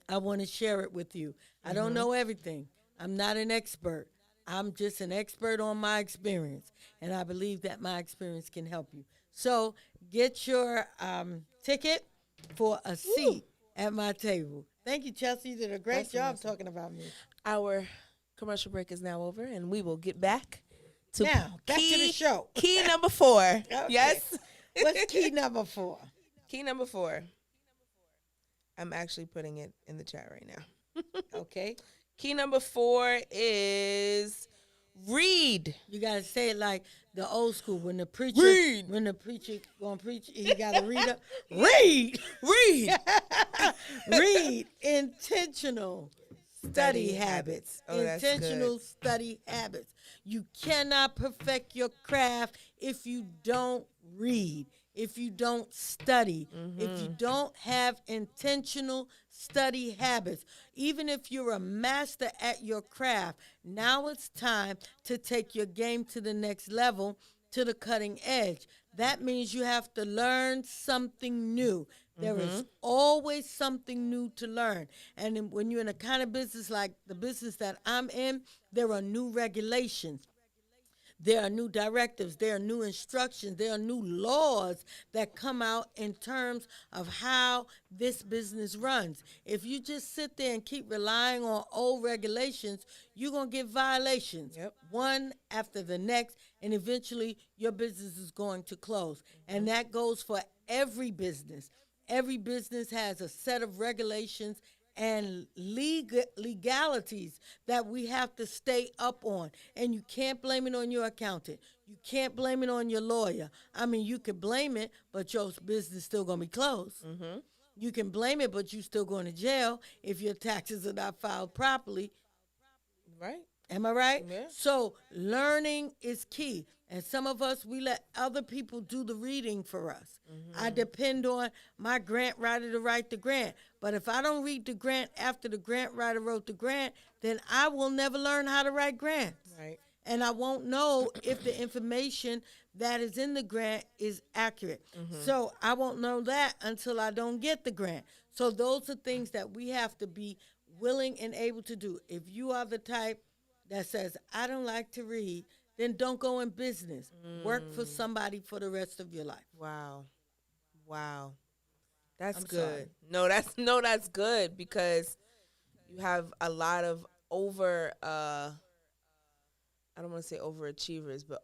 I want to share it with you. I don't know everything. I'm not an expert. I'm just an expert on my experience, and I believe that my experience can help you. So get your ticket for a seat at my table. Thank you, Chelsea. You did a great job talking about me. Our commercial break is now over, and we will get back to back to the show. Key number 4. Okay. Yes? What's key number 4? Key number 4. I'm actually putting it in the chat right now. Okay. Key number 4 is Read. You gotta say it like the old school. When the preacher, Read. when the preacher gonna preach, he gotta read up. Read, Read. read. Intentional study habits. Oh, that's Intentional good. study habits. You cannot perfect your craft if you don't read, if you don't study, if you don't have intentional study habits. Even if you're a master at your craft, now it's time to take your game to the next level, to the cutting edge. That means you have to learn something new. There is always something new to learn. And when you're in a kind of business like the business that I'm in, there are new regulations. There are new directives. There are new instructions. There are new laws that come out in terms of how this business runs. If you just sit there and keep relying on old regulations, you're going to get violations, one after the next, and eventually your business is going to close. And that goes for every business. Every business has a set of regulations and legalities that we have to stay up on. And you can't blame it on your accountant. You can't blame it on your lawyer. I mean, you can blame it, but your business still going to be closed. You can blame it, but you still going to jail if your taxes are not filed properly. Right. Am I right? Yeah. So learning is key. And some of us, we let other people do the reading for us. I depend on my grant writer to write the grant. But if I don't read the grant after the grant writer wrote the grant, then I will never learn how to write grants. Right. And I won't know if the information that is in the grant is accurate. So I won't know that until I don't get the grant. So those are things that we have to be willing and able to do. If you are the type that says, I don't like to read, then don't go in business. Work for somebody for the rest of your life. Wow. Wow. That's I'm good. sorry. That's good because you have a lot of I don't want to say overachievers, but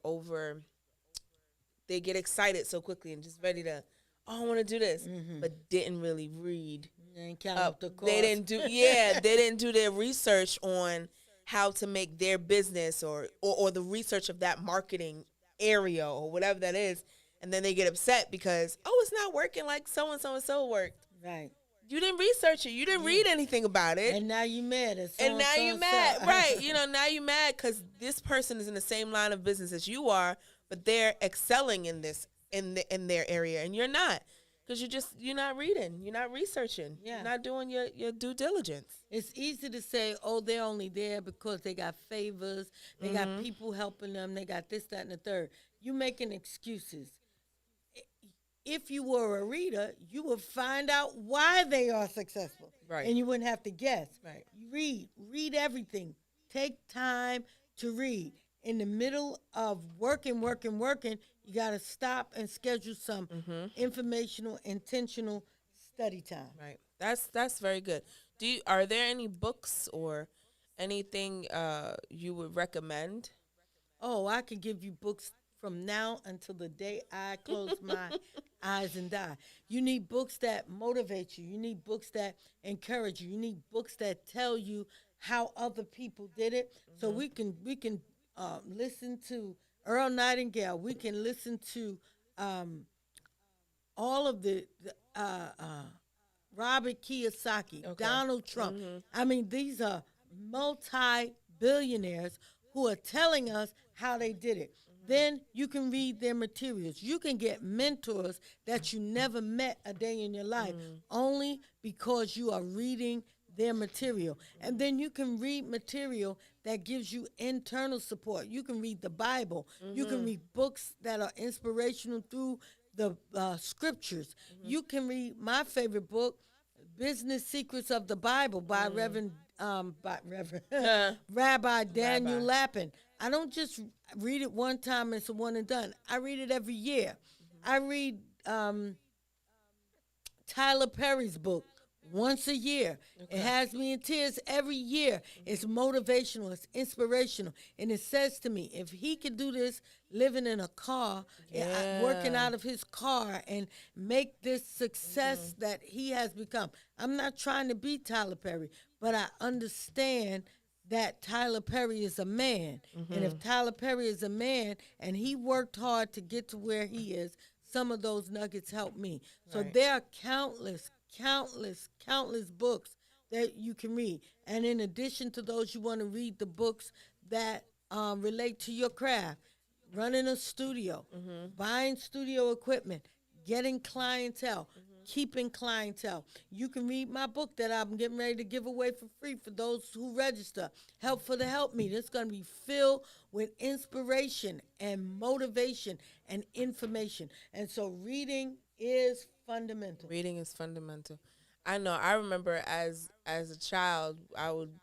they get excited so quickly and just ready to, I want to do this, but didn't really read. They ain't count up the cost. They didn't do their research on how to make their business or the research of that marketing area or whatever that is. And then they get upset because, it's not working like so-and-so and so worked. Right. You didn't research it. You didn't read anything about it. And now you mad at And now you mad. Right. Now you mad because this person is in the same line of business as you are, but they're excelling in their area and you're not. Because you're not reading. You're not researching. Yeah. You're not doing your due diligence. It's easy to say, they're only there because they got favors, they got people helping them, they got this, that, and the third. You making excuses. If you were a reader, you would find out why they are successful. Right. And you wouldn't have to guess. Right. You read everything. Take time to read. In the middle of working, you got to stop and schedule some informational, intentional study time. Right. That's very good. Are there any books or anything you would recommend? Oh, I could give you books from now until the day I close my eyes and die. You need books that motivate you. You need books that encourage you. You need books that tell you how other people did it. So we can listen to Earl Nightingale. We can listen to all of the Robert Kiyosaki, Donald Trump. I mean, these are multi-billionaires who are telling us how they did it. Then you can read their materials. You can get mentors that you never met a day in your life only because you are reading their material. And then you can read material that gives you internal support. You can read the Bible. You can read books that are inspirational through the scriptures. You can read my favorite book, Business Secrets of the Bible by Rabbi Daniel Lapin. I don't just read it one time and it's a one and done. I read it every year. I read Tyler Perry's book once a year. It has me in tears every year. It's motivational. It's inspirational. And it says to me, if he can do this living in a car, working out of his car and make this success that he has become. I'm not trying to be Tyler Perry, but I understand that Tyler Perry is a man. And if Tyler Perry is a man and he worked hard to get to where he is, some of those nuggets helped me. So Right. there are countless books that you can read. And in addition to those, you want to read the books that relate to your craft. Running a studio, buying studio equipment, getting clientele, keeping clientele. You can read my book that I'm getting ready to give away for free for those who register. Help for the Help Me. It's going to be filled with inspiration and motivation and information. And so reading is fundamental. Reading is fundamental. I know. I remember as a child, I would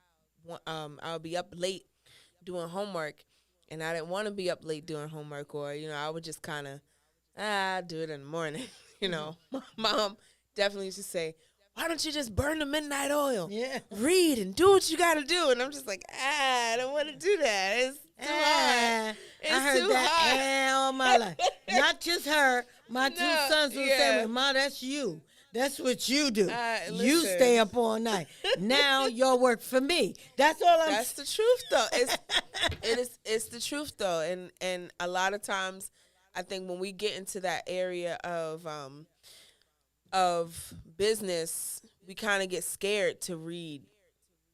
be up late doing homework, and I didn't want to be up late doing homework, or I would just kind of do it in the morning. My mom definitely used to say, "Why don't you just burn the midnight oil? Yeah. Read and do what you got to do." And I'm just like, I don't want to do that. It's too hard. It's I heard too that hard. all my life. Not just her. My two No, sons would yeah. say, "Ma, that's you. That's what you do. You Listen. stay up all night. Now your work for me." That's all I'm That's the truth, though. It's the truth, though, and a lot of times, I think when we get into that area of business, we kind of get scared to read.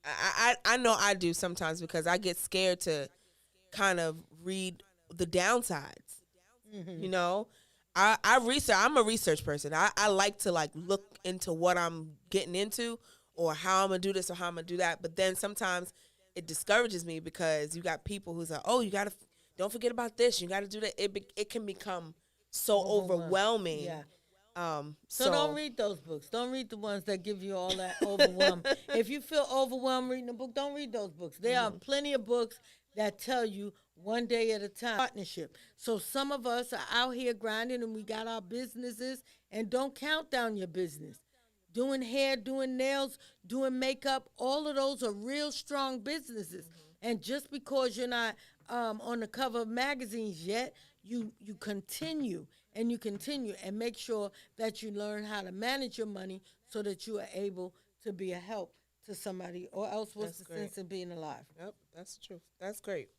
I know I do sometimes, because I get scared to kind of read the downsides. I research. I'm a research person. I like to look into what I'm getting into, or how I'm gonna do this or how I'm gonna do that. But then sometimes it discourages me, because you got people who's like, "Oh, you gotta don't forget about this. You gotta do that." It can become so overwhelming. Yeah. So don't read those books. Don't read the ones that give you all that overwhelm. If you feel overwhelmed reading a book, don't read those books. There are plenty of books that tell you one day at a time. Partnership. So some of us are out here grinding, and we got our businesses, and don't count down your business. Doing hair, doing nails, doing makeup, all of those are real strong businesses. And just because you're not on the cover of magazines yet, you continue and make sure that you learn how to manage your money so that you are able to be a help to somebody, or else what's the sense of being alive? Yep, that's the truth. That's great.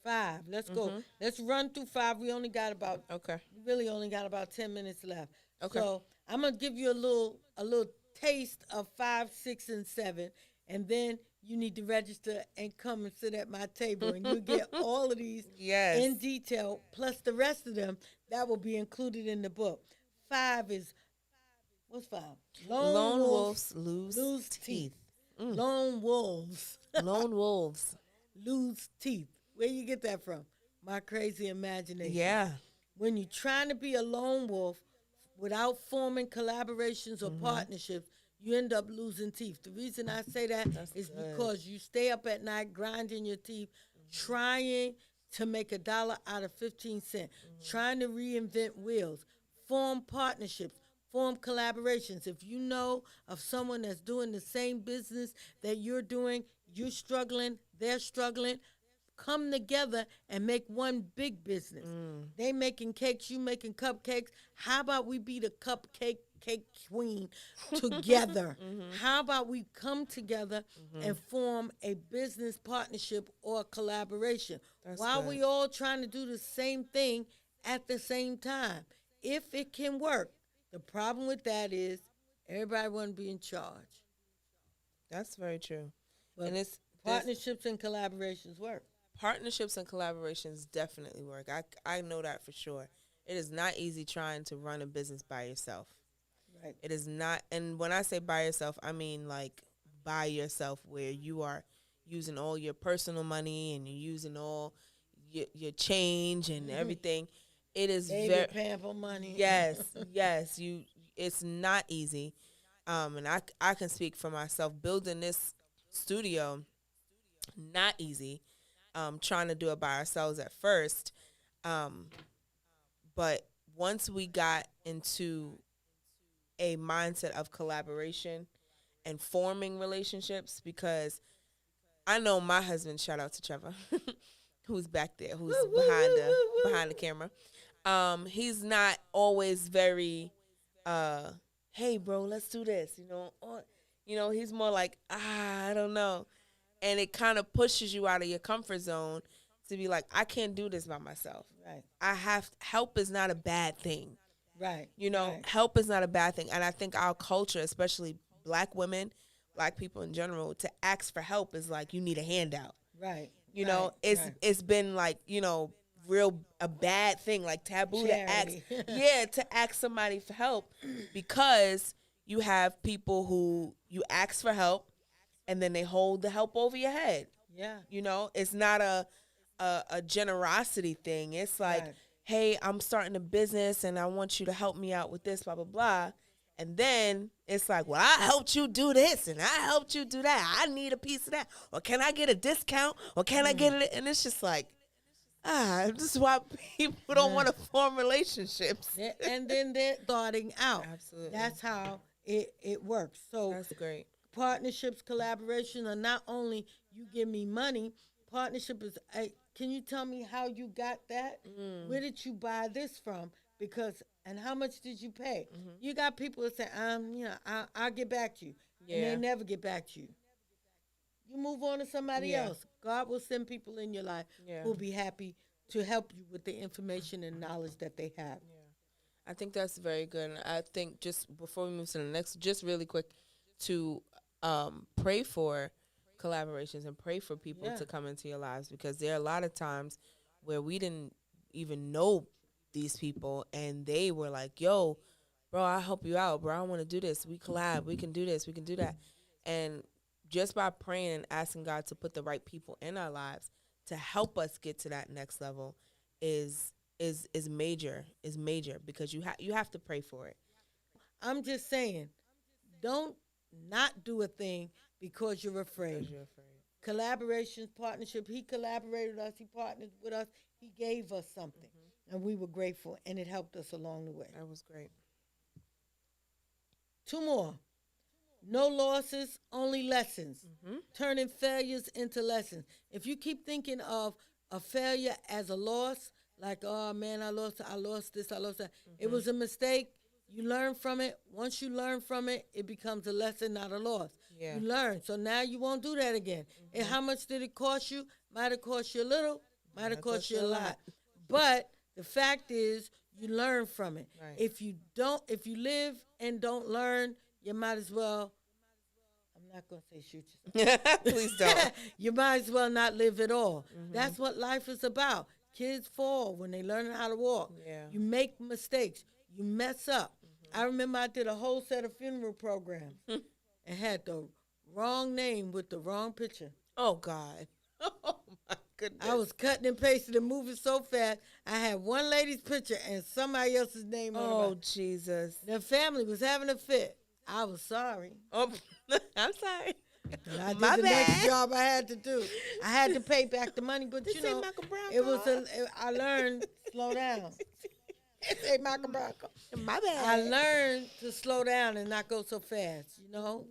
5. Let's go. Let's run through 5. We Okay. really only got about 10 minutes left. Okay. So I'm gonna give you a little taste of 5, 6, and 7, and then you need to register and come and sit at my table, and you get all of these Yes. in detail, plus the rest of them that will be included in the book. 5 is what's 5? Lone wolves lose teeth. Lone wolves Lone wolves. lose teeth. Where you get that from? My crazy imagination. Yeah. When you're trying to be a lone wolf without forming collaborations or partnerships, you end up losing teeth. The reason I say that is because you stay up at night grinding your teeth, trying to make $1 out of 15 cents, trying to reinvent wheels, form partnerships, form collaborations. If you know of someone that's doing the same business that you're doing, you're struggling, they're struggling, come together and make one big business. They making cakes, you making cupcakes. How about we be the cake queen together? How about we come together and form a business partnership or collaboration? While we all trying to do the same thing at the same time, if it can work. The problem with that is everybody want to be in charge. That's very true. But And it's partnerships and collaborations work. partnerships and collaborations definitely work. I know that for sure. It is not easy trying to run a business by yourself. Right. It is not, and when I say by yourself, I mean like by yourself, where you are using all your personal money and you're using all your change and everything. It is Baby pamper money. yes, yes. It's not easy, and I can speak for myself. Building this studio, not easy. Trying to do it by ourselves at first, but once we got into a mindset of collaboration and forming relationships, because I know my husband, shout out to Trevor, who's back there, who's behind the camera. He's not always very, hey bro, let's do this, or, he's more like, I don't know. And it kind of pushes you out of your comfort zone to be like, I can't do this by myself. Right. Help is not a bad thing. Right. You know, Right. help is not a bad thing. And I think our culture, especially black women, black people in general, to ask for help is like you need a handout. Right. You know, it's been like, you know, a bad thing, like taboo Charity. to ask. To ask somebody for help, because you have people who you ask for help and then they hold the help over your head. Yeah. You know, it's not a generosity thing. It's like, Right. hey, I'm starting a business and I want you to help me out with this, blah, blah, blah. And then it's like, well, I helped you do this and I helped you do that. I need a piece of that. Or can I get a discount? Or can I get it? And it's just like, this is why people don't want to form relationships. And then they're thoughting out. Absolutely. That's how it works. So That's great. partnerships, collaboration are not only you give me money. Partnership is, can you tell me how you got that? Where did you buy this from? Because, and how much did you pay? You got people that say, I'll get back to you. And they never get back to you. You move on to somebody else. God will send people in your life who will be happy to help you with the information and knowledge that they have. I think that's very good. And I think just before we move to the next, just really quick, to pray for collaborations and pray for people to come into your lives, because there are a lot of times where we didn't even know these people and they were like, yo, bro, I'll help you out, bro. I want to do this. We collab. We can do this. We can do that. And just by praying and asking God to put the right people in our lives to help us get to that next level is major, because you have to pray for it. I'm just saying, don't not do a thing because you're afraid. Collaborations, partnership. He collaborated with us. He partnered with us. He gave us something, and we were grateful, and it helped us along the way. That was great. 2 more. No losses, only lessons. Turning failures into lessons. If you keep thinking of a failure as a loss, like, oh, man, I lost this, I lost that. It was a mistake. You learn from it. Once you learn from it, it becomes a lesson, not a loss. Yeah. You learn. So now you won't do that again. And how much did it cost you? Might have cost you a little, might have cost you a lot. But the fact is, you learn from it. Right. If you live and don't learn, you might as well, I'm not going to say shoot yourself. Please don't. You might as well not live at all. That's what life is about. Kids fall when they learn how to walk. Yeah. You make mistakes. You mess up. I remember I did a whole set of funeral programs and had the wrong name with the wrong picture. Oh, God. Oh, my goodness. I was cutting and pasting and moving so fast. I had one lady's picture and somebody else's name on it. Oh, Jesus. The family was having a fit. I was sorry. Oh, I'm sorry. And I did My the bad. next job I had to do. I had to pay back the money, but This you know, ain't Michael Brown it was car. I learned slow down. Say Michael Brown. My bad. I learned to slow down and not go so fast. You know,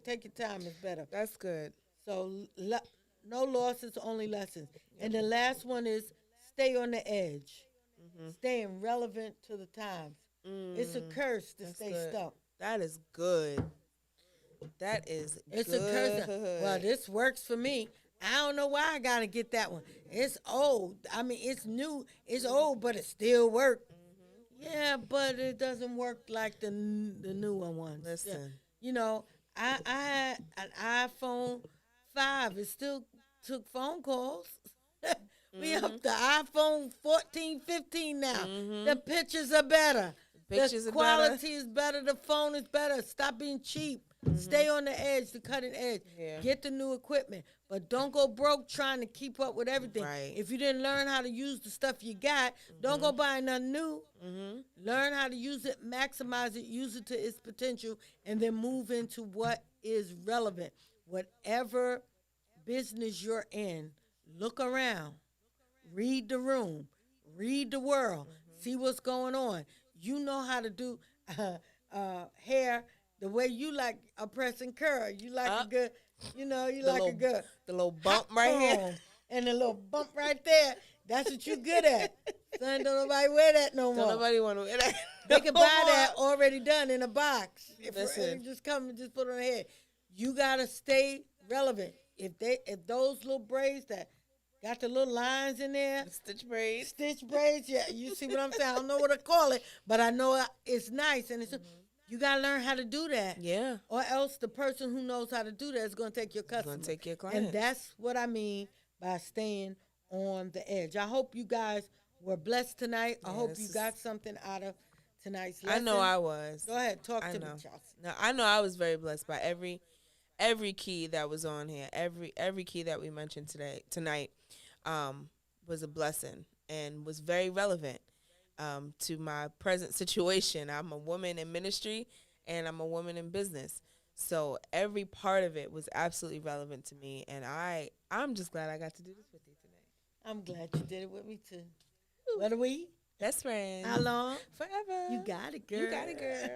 take your time. It's better. That's good. So no losses, only lessons. And the last one is stay on the edge, staying relevant to the times. It's a curse to stay good. stuck. That is good. That is It's good. a curse. Well, this works for me. I don't know why I gotta get that one. It's old. I mean, it's new. It's old, but it still works. Yeah, but it doesn't work like the newer ones. Listen. Yeah. You know, I had an iPhone 5. It still took phone calls. We up to iPhone 14, 15 now. The pictures are better. Pictures The are quality is better. The phone is better. Stop being cheap. Stay on the edge, the cutting edge. Yeah. Get the new equipment. But don't go broke trying to keep up with everything. Right. If you didn't learn how to use the stuff you got, don't go buy nothing new. Learn how to use it, maximize it, use it to its potential, and then move into what is relevant. Whatever business you're in, look around. Read the room. Read the world. See what's going on. You know how to do hair the way you like a press and curl. You like a good, you like a good. The little bump hot right here. comb and the little bump right there. That's what you good at. Son, don't nobody wear that no more. Don't nobody want to wear that. They can buy that already done in a box. Listen. Just come and just put it on the head. You got to stay relevant. if those little braids that got the little lines in there, Stitch braids. stitch braids, yeah, you see what I'm saying? I don't know what to call it, but I know it's nice, and you gotta learn how to do that. Yeah. Or else the person who knows how to do that is gonna take your customer. Gonna take your client. And that's what I mean by staying on the edge. I hope you guys were blessed tonight. I hope you got something out of tonight's lesson. I know I was. Go ahead, talk I to know. me, Chelsea. No, I know I was very blessed by every key that was on here. Every key that we mentioned tonight was a blessing and was very relevant to my present situation. I'm a woman in ministry and I'm a woman in business. So every part of it was absolutely relevant to me, and I'm just glad I got to do this with you tonight. I'm glad you did it with me too. What are we? Best friends. How long? Forever. You got it, girl. You got it, girl.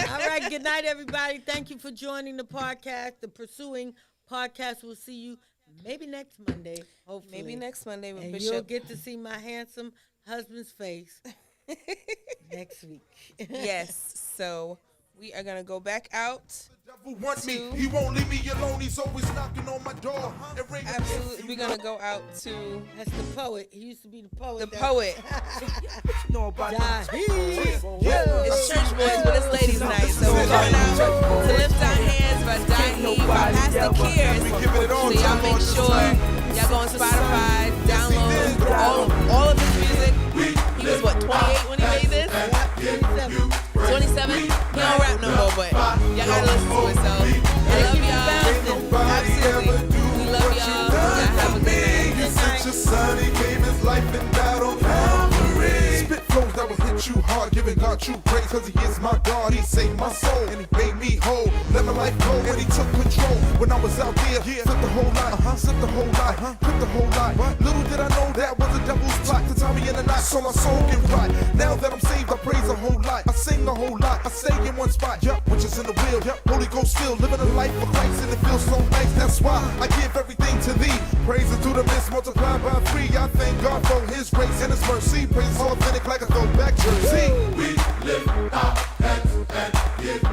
All right, good night, everybody. Thank you for joining the podcast, the Pursuing Podcast. We'll see you maybe next Monday, hopefully. Maybe next Monday with and Bishop. you'll get to see my handsome husband's face next week. Yes. So we are going to go back out. Devil want me, he won't leave me alone. He's always knocking on my door. Absolutely. We're going to go out to That's the poet. He used to be the poet. the poet. You know about them. It's church boys, but it's ladies' night. So we're going out to lift our hands by Dahi by Pastor Kears. So y'all make sure y'all go on Spotify, download all of his music. He was what, 28 when he made this? 27? He don't rap no more, but y'all gotta listen to it. So I love y'all. Absolutely. We love y'all. Y'all have a good night. You're such a son, he gave his life and died on Calvary. Spit flows that will hit you hard, giving God true praise, cause he is my God. He saved my soul, and he made me whole. Let my life go, and he took control. When I was out there, flipped the whole lot, slipped the whole lot, put the whole lot. Little did I know that was a devil's plot to tie me in a knot, so my soul get rot. Now that I'm saved, I praise a whole lot. I sing a whole lot, I stay in one spot, which is in the wheel. Holy Ghost filled, living a life for Christ, and it feels so nice. That's why I give everything to thee. Praises to the midst, multiplied by 3. I thank God for his grace and his mercy. Praise authentic like a throwback jersey. We lift our hands and give